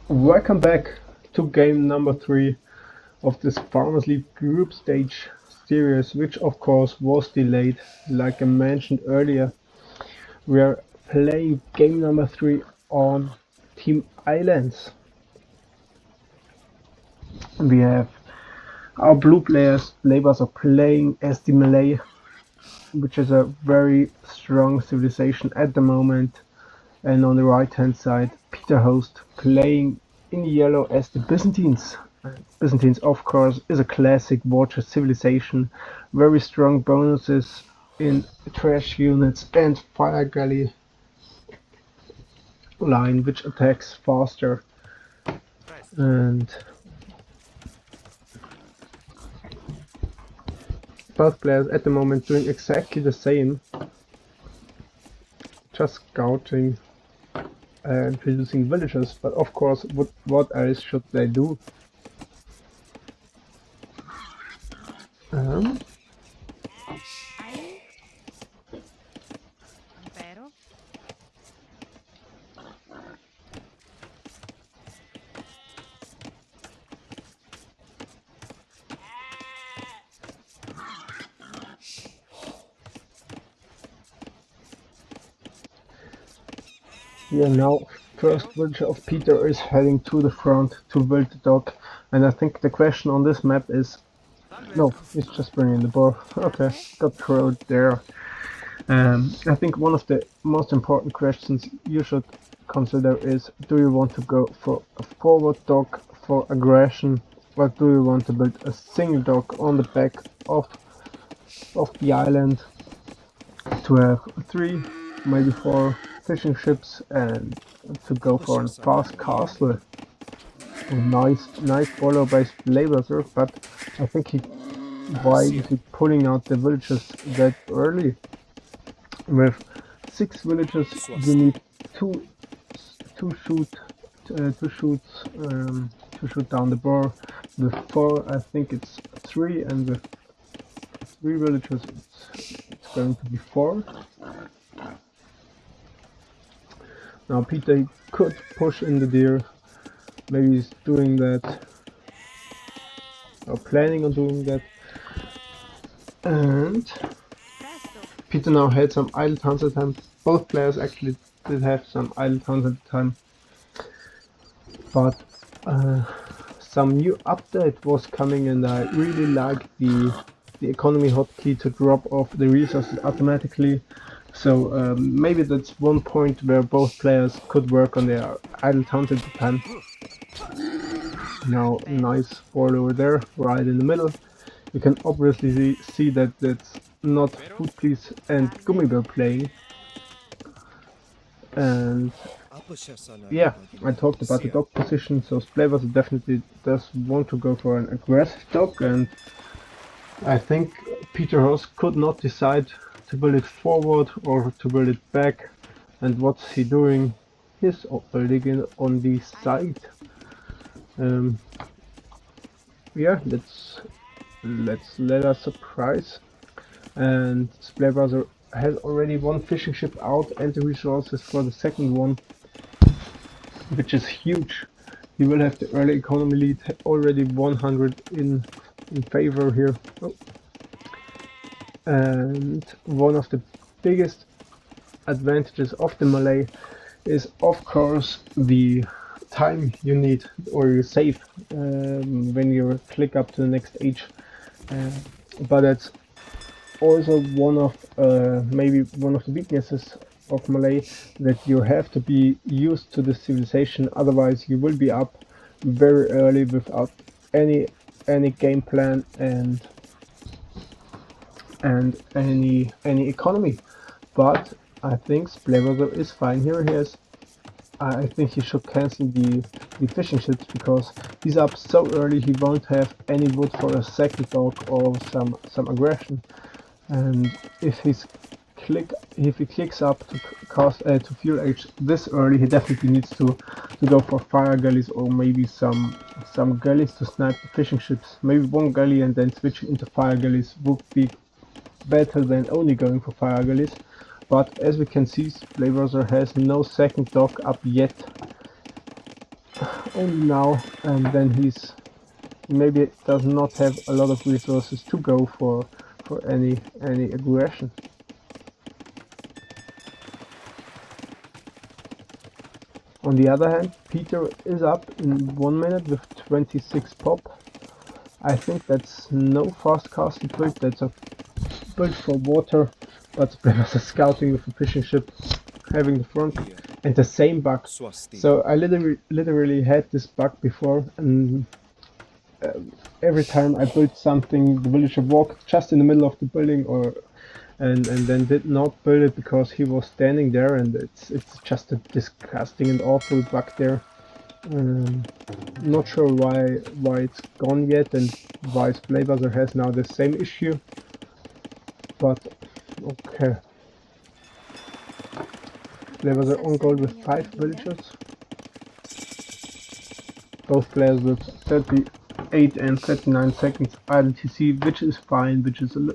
Welcome back to game number 3 of this Farmers League group stage series, which of course was delayed. Like I mentioned earlier, we are playing game number 3 on Team Islands. We have our blue players are playing as the Malay, which is a very strong civilization at the moment. And on the right hand side, Peter Host playing in yellow as the Byzantines. Byzantines, of course, is a classic Warrior civilization, very strong bonuses in trash units and fire galley line, which attacks faster. And both players at the moment doing exactly the same, just scouting and producing villagers. But of course, what else should they do? Um, Pero Yeah, now first villager of Peter is heading to the front to build the dock, and I think the question on this map is no, it's just bringing the boar. Okay, got thrown there. I think one of the most important questions you should consider is: do you want to go for a forward dock for aggression, or do you want to build a single dock on the back of the island to have 3, maybe 4 fishing ships and to go for a fast castle? Nice follow-based labor, but I think why is he pulling out the villages that early? With 6 villages, you need two to shoot two shoots to shoot down the boar. With 4, I think it's 3, and with 3 villages, it's going to be 4. Now Peter could push in the deer. Maybe he's doing that, or planning on doing that. And presto. Peter now had some idle turns at time. Both players actually did have some idle turns at the time. But some new update was coming, and I really like the economy hotkey to drop off the resources automatically. So maybe that's one point where both players could work on their idle turns at the time. Now, nice board over there, right in the middle. You can obviously see that it's not Food Please and Gummibell playing. And yeah, I talked about the dog position, so Splavers definitely does want to go for an aggressive dog, and I think Peter Host could not decide to build it forward or to build it back. And what's he doing? He's building it on the side. Yeah, let us surprise. And Splavers has already one fishing ship out and the resources for the second one, which is huge. He will have the early economy lead already 100 in favor here. Oh. And one of the biggest advantages of the Malay is of course the time you need or you save when you click up to the next age. But that's also one of maybe one of the weaknesses of Malay, that you have to be used to the civilization, otherwise you will be up very early without any game plan and any economy. But I think Splavor is fine here. I think he should cancel the fishing ships, because he's up so early he won't have any wood for a second dog or some aggression. And if he clicks up to cast to fuel age this early, he definitely needs to go for fire galleys, or maybe some galleys to snipe the fishing ships. Maybe one galley and then switching into fire galleys would be better than only going for fire galleys. But as we can see, Splavor has no second dock up yet. only now, and then he's maybe does not have a lot of resources to go for any aggression. On the other hand, Peter is up in 1 minute with 26 pop. I think that's no fast castle build, that's a build for water, but Splevas is scouting with a fishing ship, having the front, and the same bug. So I literally had this bug before, and every time I built something, the villager walked just in the middle of the building, and then did not build it because he was standing there, and it's just a disgusting and awful bug there. Not sure why it's gone yet and why Splevas has now the same issue, but okay. Splevas on goal with 5 villagers. Both players with 38 and 39 seconds IDTC, which is fine, which is a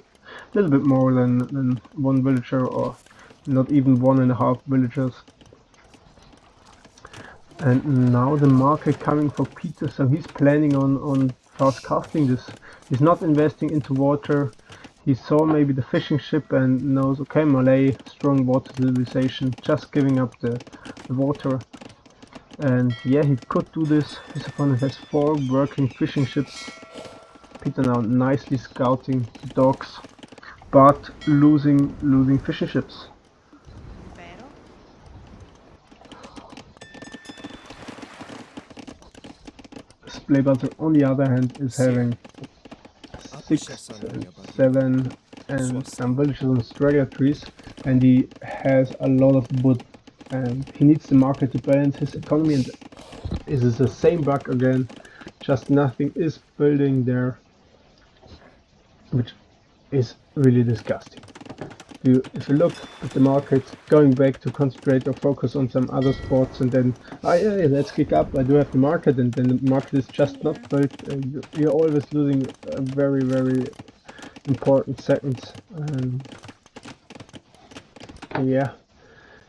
little bit more than 1 villager, or not even 1.5 villagers. And now the market coming for Peter, so he's planning on fast casting this. He's not investing into water. He saw maybe the fishing ship and knows, okay, Malay, strong water civilization, just giving up the water. And yeah, he could do this. His opponent has 4 working fishing ships. Peter now nicely scouting the docks, but losing fishing ships. Splevas on the other hand is having 6, 7 and some villages on Australia trees, and he has a lot of wood, and he needs the market to balance his economy, and this is the same bug again, just nothing is building there, which is really disgusting. If you look at the market, going back to concentrate or focus on some other sports, and then, oh yeah, let's kick up, I do have the market, and then the market is just not built, you're always losing a very, very important seconds. Yeah,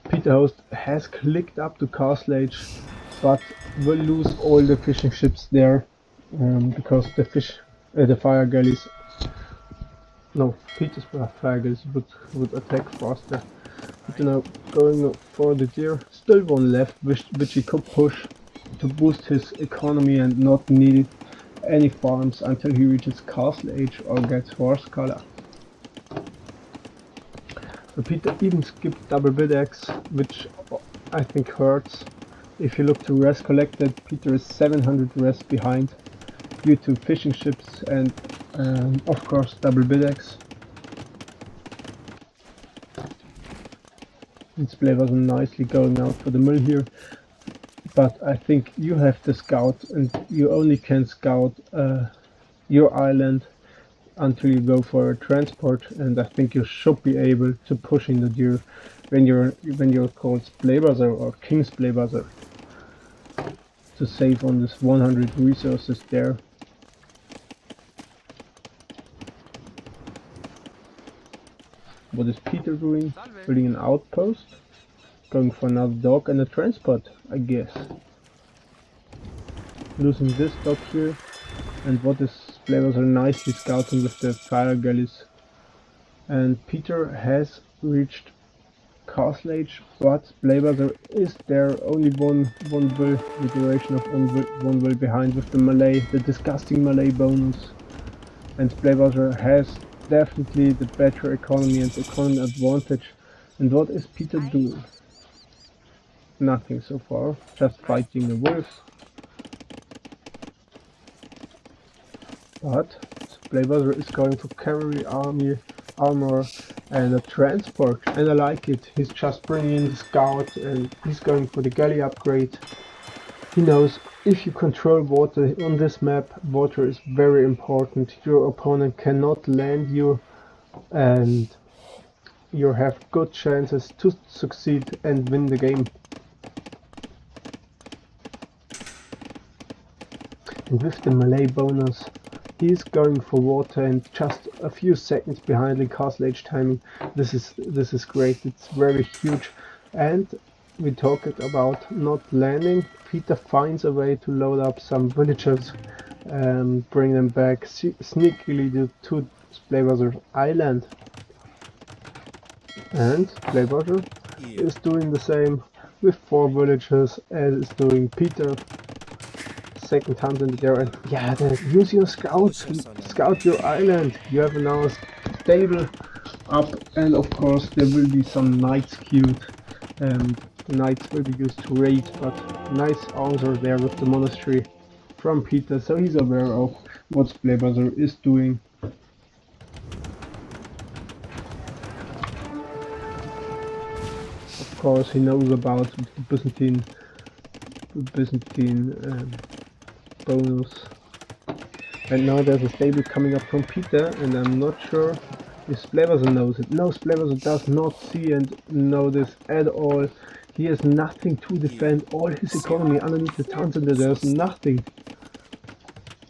Peter Host has clicked up to Castle Age, but will lose all the fishing ships there, because the fire galleys. No, Peter's fire galleys would attack faster. Peter now going for the deer. Still 1 left, which he could push to boost his economy and not need any farms until he reaches Castle Age or gets Horse Color. So Peter even skipped double bid X, which I think hurts. If you look to res collected, Peter is 700 res behind due to fishing ships and of course double bid X. And Splevas nicely going out for the mill here, but I think you have the scout, and you only can scout your island until you go for a transport, and I think you should be able to push in the deer when you're called Splevas or King Splevas to save on this 100 resources there. What is Peter doing? Building an outpost? Going for another dog and a transport, I guess. Losing this dog here. And what is Splevas are nicely scouting with the fire galleys. And Peter has reached Castle Age, but Splevas is there only one will, the duration of one will behind with the Malay, the disgusting Malay bonus. And Splevas has definitely the better economy and economy advantage. And what is Peter doing? Nothing so far, just fighting the wolves. But Splevas is going for cavalry, armor and a transport, and I like it. He's just bringing in the scout and he's going for the galley upgrade. He knows if you control water on this map, water is very important. Your opponent cannot land you, and you have good chances to succeed and win the game. And with the Malay bonus, he's going for water and just a few seconds behind in Castle Age timing. This is great. It's very huge, and we talked about not landing, Peter finds a way to load up some villagers and bring them back sneakily to Splaybuzzard Island. And Splaybuzzard is doing the same with 4 villagers as is doing Peter. Second townsend there, and yeah, use your scouts, scout your island. You have now a stable up, and of course there will be some knights queued. The knights will be used to raid, but nice answer there with the monastery from Peter, so he's aware of what Splaybuzzard is doing. Of course he knows about the Byzantine bonus. And now there's a stable coming up from Peter, and I'm not sure if Splaybuzzard knows it. No, Splaybuzzard does not see and know this at all. He has nothing to defend. All his economy underneath the town center, there's nothing.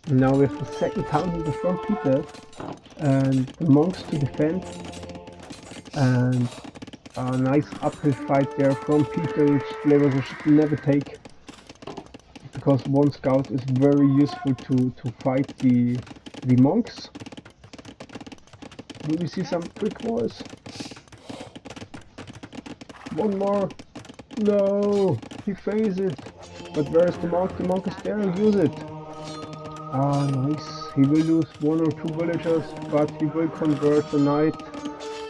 And now we have the second town center from Peter, and the monks to defend. And a nice uphill fight there from Peter, which Splaybuzzard should never take. Because one scout is very useful to fight the monks. Do we see some quick wars? One more. No, he fails it. But where is the monk? The monk is there, use it. Ah, nice. He will lose 1 or 2 villagers, but he will convert the knight.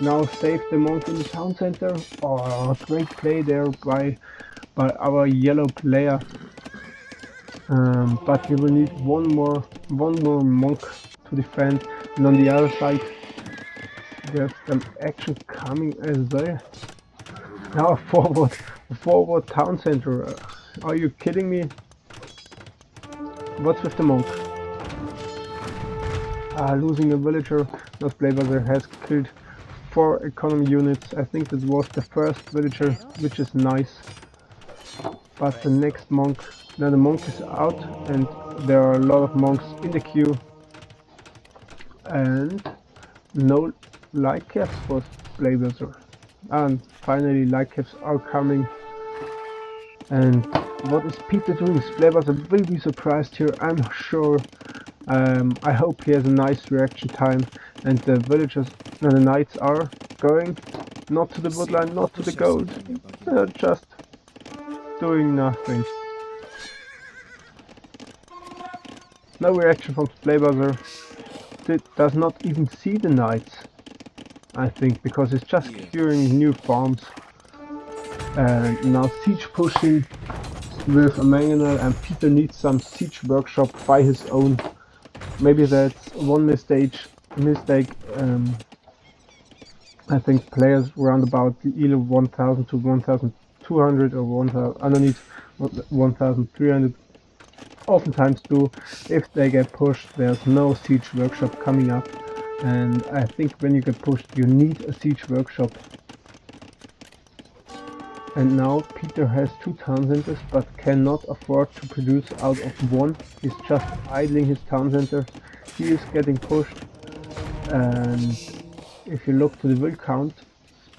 Now save the monk in the town center. Oh, great play there by our yellow player. But you will need one more monk to defend, and on the other side there's some action coming as well. Now forward town center. Are you kidding me? What's with the monk? Losing a villager. Now Splaybuzzard has killed 4 economy units. I think this was the first villager, which is nice. But the next monk, now the monk is out, and there are a lot of monks in the queue, and no light caps for Splaybuzzard. And finally light caps are coming. And what is Peter doing? Splaybuzzard will be surprised here, I'm sure. I hope he has a nice reaction time, and the villagers and the knights are going not to the woodline, not to the gold. They're just doing nothing. No reaction from Splaybuzzard. It does not even see the knights, I think, because it's just curing new farms. And now siege pushing with a mangonel, and Peter needs some siege workshop by his own. Maybe that's one mistake. I think players round about either 1000 to 1200 or 1000 underneath 1300 oftentimes do. If they get pushed, there's no siege workshop coming up, and I think when you get pushed you need a siege workshop. And now Peter has 2 town centers but cannot afford to produce out of one. He's just idling his town center. He is getting pushed, and if you look to the will count,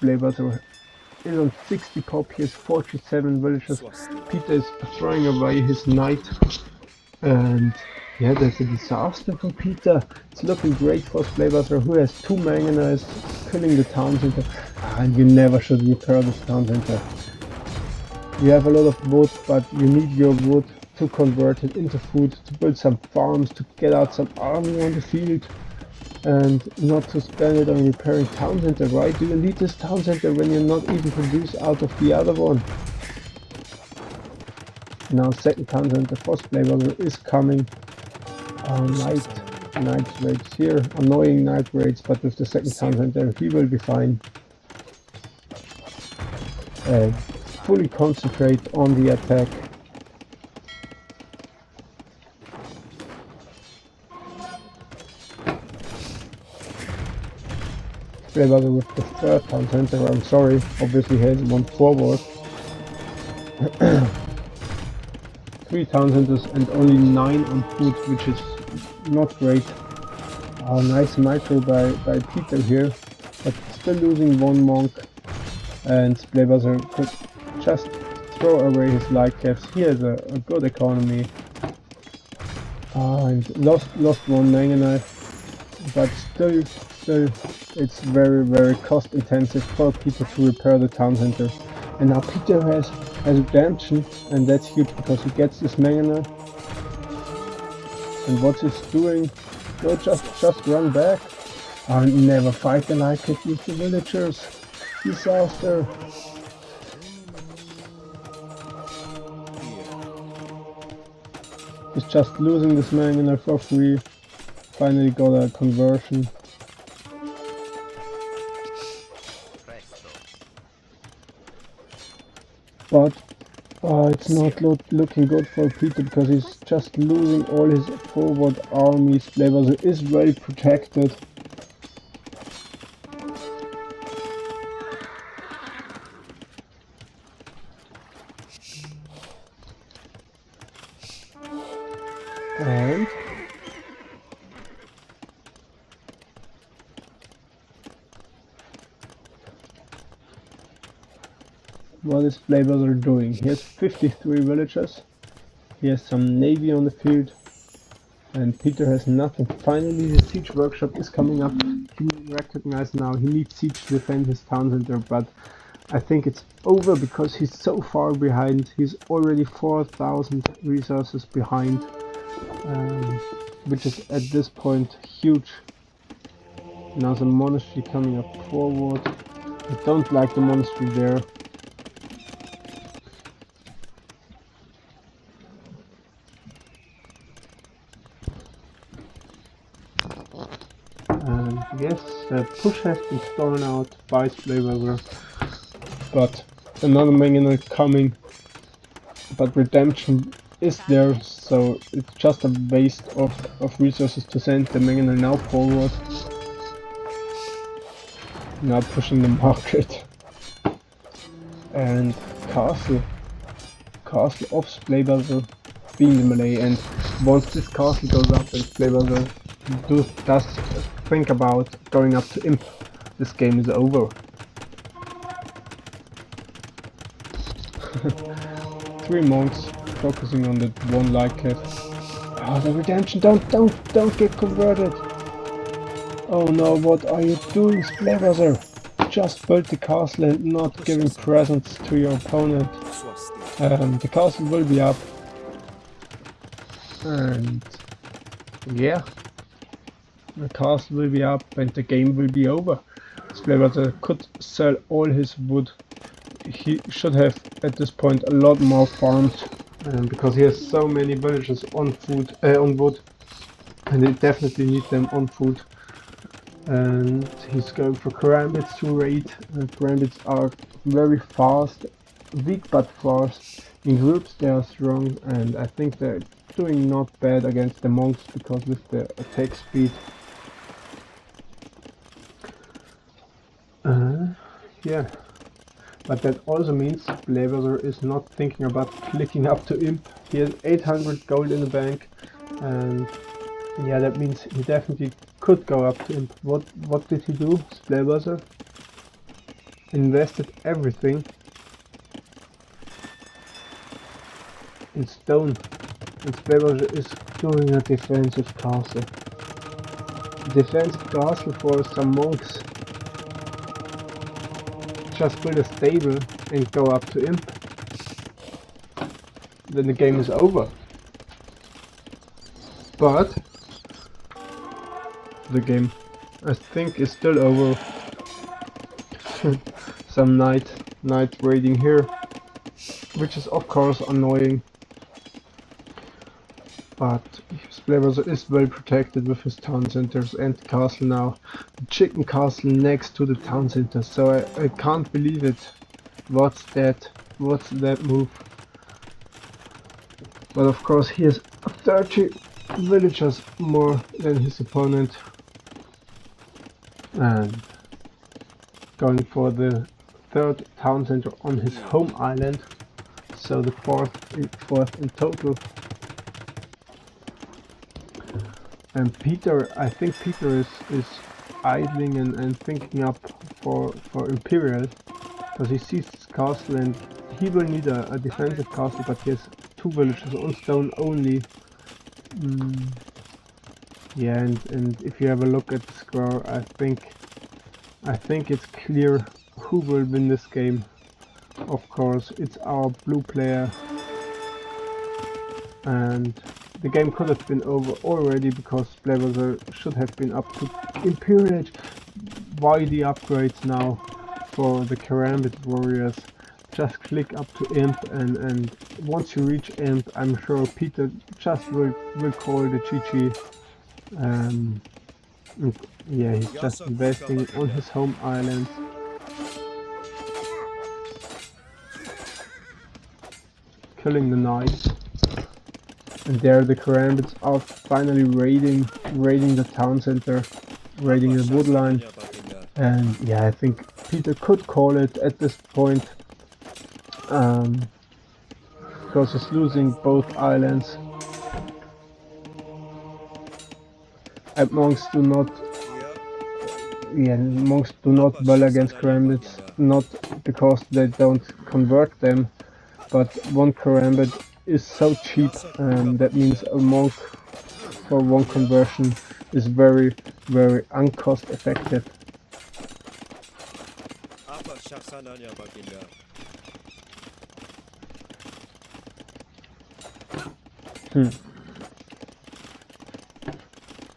Splaybuzzard is on 60 pop, he has 47 villagers. Peter is throwing away his knight, and yeah, that's a disaster for Peter. It's looking great for Splaybuzzard, who has 2 mangonels killing the town center, and you never should repair this town center. You have a lot of wood, but you need your wood to convert it into food, to build some farms, to get out some army on the field, and not to spend it on repairing town center. Why do you need this town center when you're not even produce out of the other one? Now second town center for Splaybuzzard is coming. Night raids here, annoying night raids, but with the second town center he will be fine. Fully concentrate on the attack. Splaybuzzard with the third town center, I'm sorry, obviously he has one forward. 3 town centers and only 9 on foot, which is not great. Nice micro by Peter here, but still losing 1 monk, and Splaybuzzard could just throw away his light caps. He has a good economy. And lost one Mega Knight, but still, it's very cost intensive for Peter to repair the town center. And now Peter has redemption, and that's huge because he gets this Mega Knight. And what he's doing? No, just run back. Never fight the light cap with the villagers. Disaster. He's just losing this Mega Knight for free. Finally got a conversion. But it's not looking good for Peter because he's just losing all his forward armies. Blaber is well protected. And what is Blaber doing? He has 53 villagers. He has some navy on the field. And Peter has nothing. Finally the siege workshop is coming up. He recognizes now he needs siege to defend his town center, but I think it's over because he's so far behind. He's already 4,000 resources behind. Which is at this point huge. Now the monastery coming up forward. I don't like the monastery there. And yes, the push has been thrown out by Blaber, but another Mega Knight coming. But redemption is there, so it's just a waste of resources to send the Mega Knight now forward. Now pushing the market. And castle of Blaber being the melee, and once this castle goes up and Blaber does think about going up to Imp, this game is over. 3 monks focusing on the one light cap. Oh, the redemption! Don't get converted! Oh no, what are you doing, Blaber? Just build the castle and not giving presents to your opponent. The castle will be up. And yeah, the castle will be up and the game will be over. Blaber could sell all his wood. He should have at this point a lot more farms, because he has so many villagers on wood, and they definitely need them on food. And he's going for karambits to raid. Karambits are very fast, weak but fast. In groups they are strong, and I think they're doing not bad against the monks because with the attack speed. Yeah. But that also means Blaber is not thinking about clicking up to Imp. He has 800 gold in the bank, and yeah, that means he definitely could go up to Imp. What did he do? Blaber invested everything in stone, and Blaber is doing a defensive castle. Defensive castle for some monks. Just build a stable and go up to Imp. Then the game is over. But the game, I think, is still over. Some night raiding here, which is of course annoying. But Blaber is well protected with his town centers and the castle now. The chicken castle next to the town center, so I can't believe it. What's that move? But of course he has 30 villagers more than his opponent. And going for the 3rd town center on his home island, so the fourth in total. And Peter, I think Peter is idling and thinking up for Imperial, because he sees this castle and he will need a defensive castle, but he has 2 villages on stone only. Yeah, and if you have a look at the score, I think it's clear who will win this game. Of course, it's our blue player, and the game could have been over already because Blackwater should have been up to Imperial Age. Why the upgrades now for the Karambit warriors? Just click up to Imp, and once you reach Imp, I'm sure Peter just will call the GG. Yeah, he's just investing on his home island. Killing the knights. And there the Karambits are finally raiding the town center, raiding the woodline. And yeah, I think Peter could call it at this point. Because he's losing both islands. And monks do not well against Karambits, not because they don't convert them, but one Karambit is so cheap, that means a monk for one conversion is very uncost effective.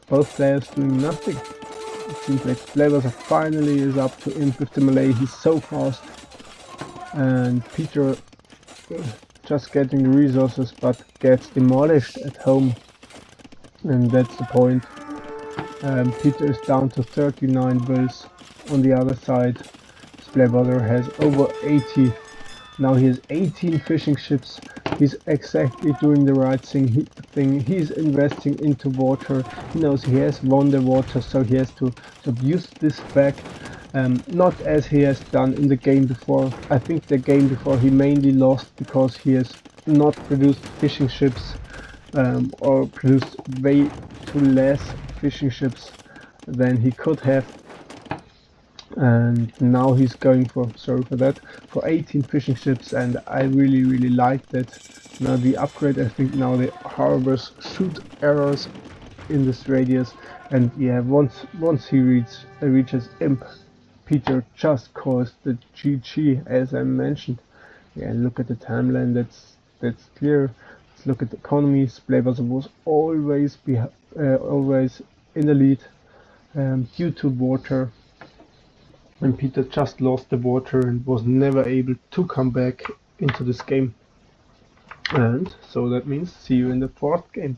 Both players doing nothing. It seems like Blackwater finally is up to Imp with the melee. He's so fast, and Peter just getting the resources but gets demolished at home, and that's the point. Peter is down to 39 bills. On the other side, Blackwater has over 80. Now he has 18 fishing ships. He's exactly doing the right thing. He's investing into water. He knows he has won the water, so he has to use this back. Not as he has done in the game before. I think the game before he mainly lost because he has not produced fishing ships, or produced way too less fishing ships than he could have. And now he's going for 18 fishing ships, and I really like that. Now the upgrade, I think now the harbors shoot arrows in this radius, and yeah, once he reaches Imp, Peter just calls the GG, as I mentioned. Yeah, look at the timeline, that's clear. Let's look at the economies. Blackwater was always in the lead, due to water. And Peter just lost the water and was never able to come back into this game. And so that means see you in the 4th game.